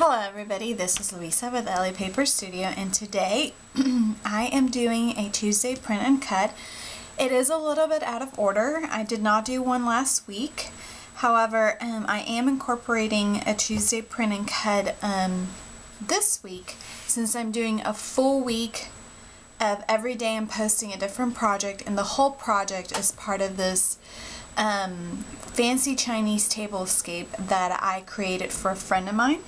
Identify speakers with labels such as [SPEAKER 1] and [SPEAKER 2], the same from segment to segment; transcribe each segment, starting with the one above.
[SPEAKER 1] Hello everybody, this is Louisa with Ellie Paper Studio, and today I am doing a Tuesday print and cut. It is a little bit out of order. I did not do one last week. However, I am incorporating a Tuesday print and cut this week, since I'm doing a full week of every day I'm posting a different project, and the whole project is part of this fancy Chinese tablescape that I created for a friend of mine.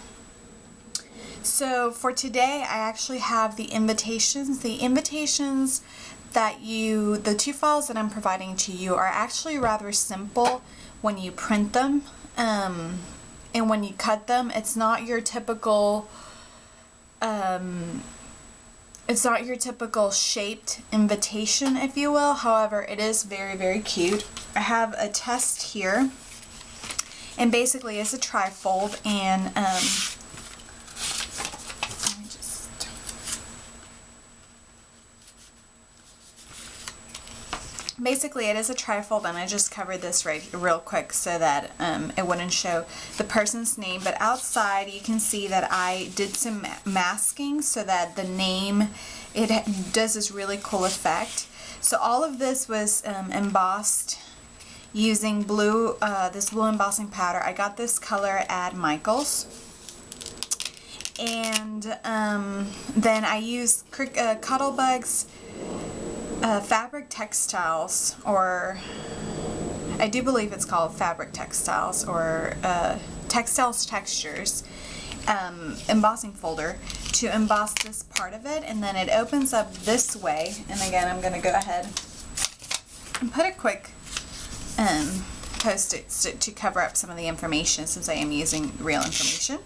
[SPEAKER 1] So for today, I actually have the invitations. The invitations that the two files that I'm providing to you are actually rather simple when you print them, and when you cut them, it's not your typical shaped invitation, if you will. However, it is very, very cute. I have a test here, and basically it's a trifold, and basically it is a trifold, and I just covered this real quick so that it wouldn't show the person's name. But outside you can see that I did some masking so that the name, it does this really cool effect. So all of this was embossed using this blue embossing powder. I got this color at Michael's. And then I used Cuddlebugs Fabric Textiles, or I do believe it's called Fabric Textiles, or Textiles Textures embossing folder to emboss this part of it, and then it opens up this way. And again, I'm going to go ahead and put a quick post-it to cover up some of the information, since I am using real information.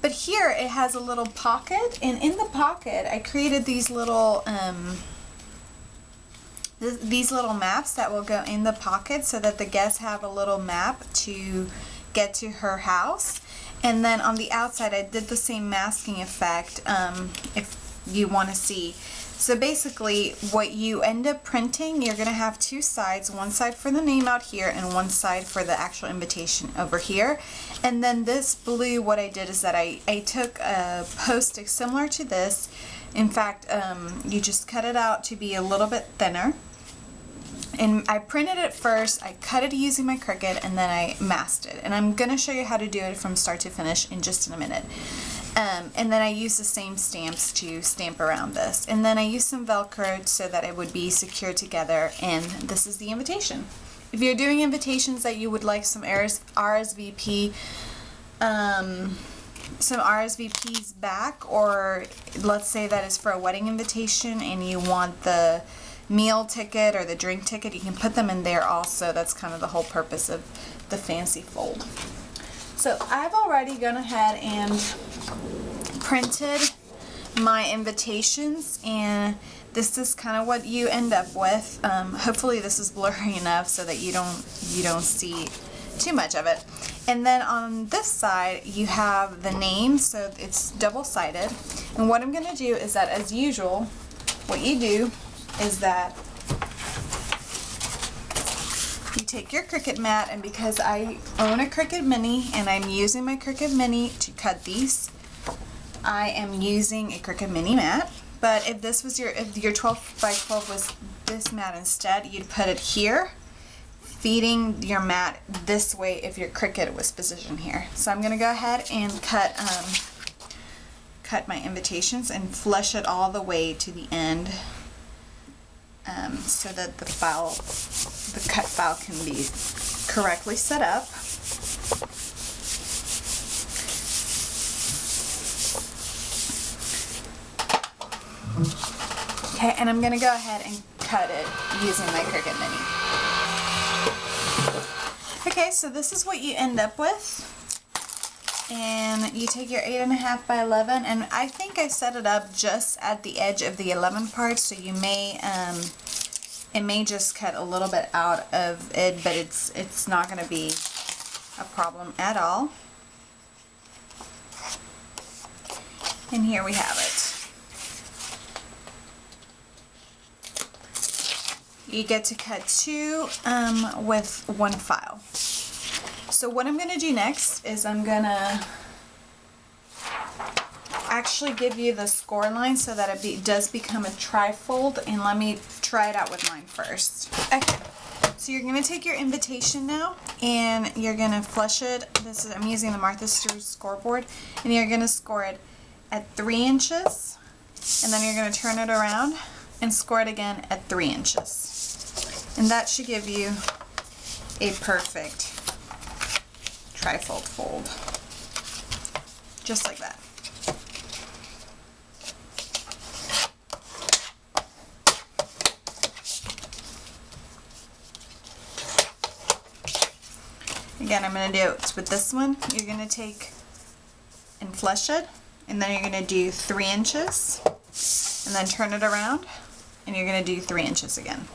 [SPEAKER 1] But here it has a little pocket, and in the pocket I created these little maps that will go in the pocket, so that the guests have a little map to get to her house. And then on the outside I did the same masking effect, if you want to see. So basically what you end up printing, you're going to have two sides, one side for the name out here and one side for the actual invitation over here. And then this blue, what I did is that I took a post-it similar to this. In fact, you just cut it out to be a little bit thinner. And I printed it first, I cut it using my Cricut, and then I masked it. And I'm going to show you how to do it from start to finish in just a minute. And then I used the same stamps to stamp around this. And then I used some Velcro so that it would be secured together, and this is the invitation. If you're doing invitations that you would like some RSVPs back, or let's say that is for a wedding invitation and you want the meal ticket or the drink ticket, you can put them in there also. That's kind of the whole purpose of the fancy fold. So I've already gone ahead and printed my invitations, and this is kind of what you end up with. Hopefully this is blurry enough so that you don't see too much of it. And then on this side you have the name, so it's double-sided. And what I'm going to do is that, as usual, what you do is that you take your Cricut mat, and because I own a Cricut Mini and I'm using my Cricut Mini to cut these, I am using a Cricut Mini mat. But if this was if your 12 by 12 was this mat instead, you'd put it here, feeding your mat this way if your Cricut was positioned here. So I'm going to go ahead and cut my invitations and flush it all the way to the end, so that the cut file can be correctly set up. Okay, and I'm going to go ahead and cut it using my Cricut Mini. Okay, so this is what you end up with. And you take your 8.5 by 11, and I think I set it up just at the edge of the 11 part, so you may it may just cut a little bit out of it, but it's not going to be a problem at all. And here we have it. You get to cut two with one file. So what I'm going to do next is I'm going to actually give you the score line so that it does become a trifold, and let me try it out with mine first. Okay, so you're going to take your invitation now and you're going to flush it. I'm using the Martha Stewart scoreboard, and you're going to score it at 3 inches, and then you're going to turn it around and score it again at 3 inches. And that should give you a perfect trifold fold. Just like that. Again, I'm going to do it with this one. You're going to take and flush it, and then you're going to do 3 inches, and then turn it around, and you're going to do 3 inches again.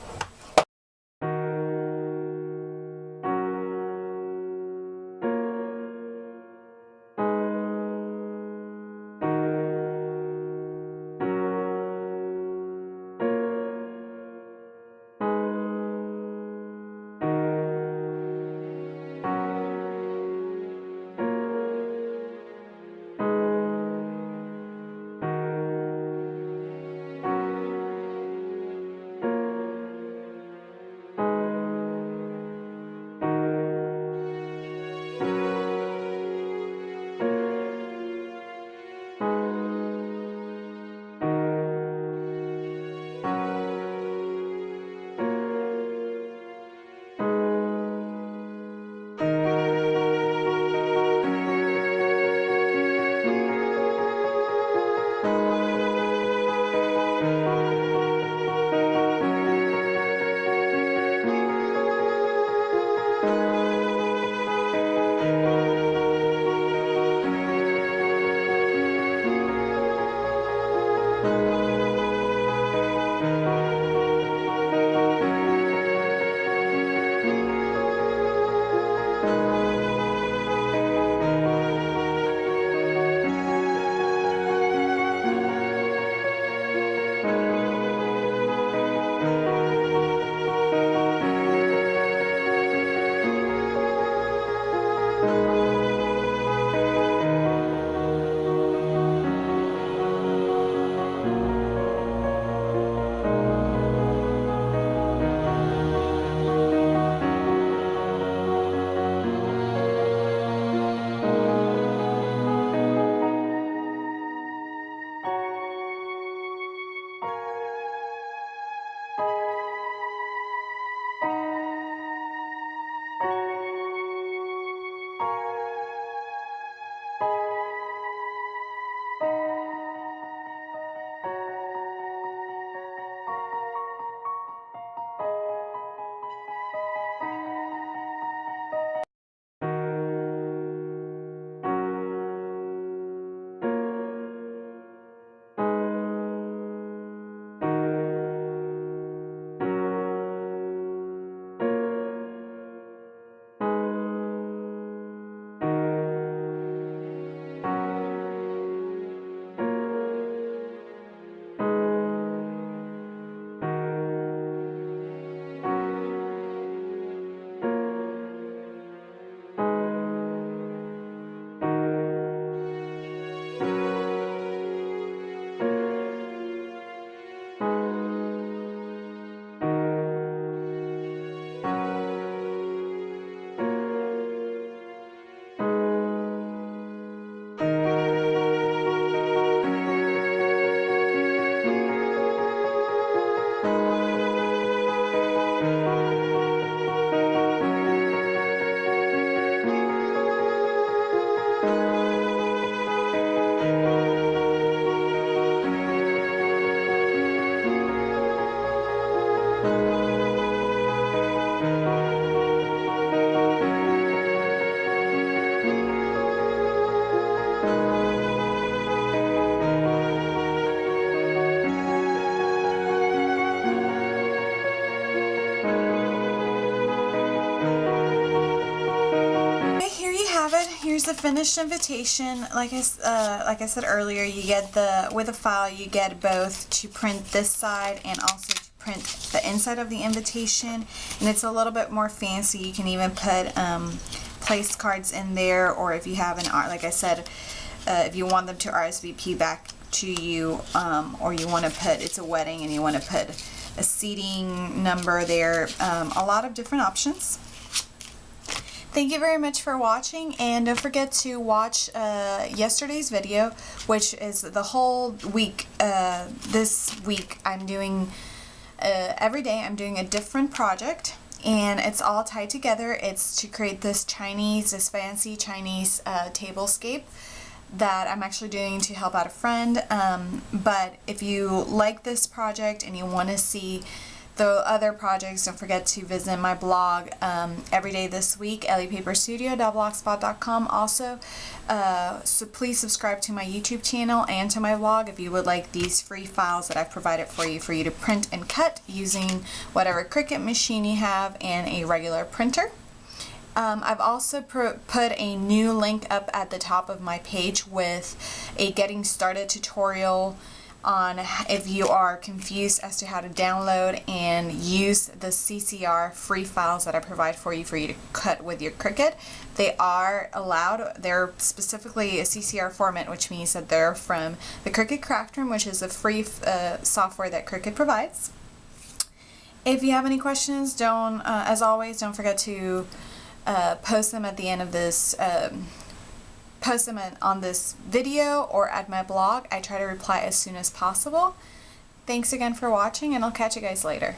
[SPEAKER 1] Here's the finished invitation. Like I said earlier, you get with a file, you get both to print this side and also to print the inside of the invitation, and it's a little bit more fancy. You can even put place cards in there, or if you have an art, like I said, if you want them to RSVP back to you, or you want to put, it's a wedding and you want to put a seating number there, a lot of different options. Thank you very much for watching, and don't forget to watch yesterday's video, which is the whole week. This week I'm doing, every day I'm doing a different project, and it's all tied together. It's to create this fancy Chinese tablescape that I'm actually doing to help out a friend. But if you like this project and you want to see the other projects, don't forget to visit my blog every day this week, elliepaperstudio.blogspot.com. Also, so please subscribe to my YouTube channel and to my blog if you would like these free files that I've provided for you to print and cut using whatever Cricut machine you have and a regular printer. I've also put a new link up at the top of my page with a getting started tutorial on if you are confused as to how to download and use the CCR free files that I provide for you to cut with your Cricut. They are allowed. They're specifically a CCR format, which means that they're from the Cricut Craft Room, which is a free software that Cricut provides. If you have any questions, as always, don't forget to post them at the end of this, post them on this video or at my blog. I try to reply as soon as possible. Thanks again for watching, and I'll catch you guys later.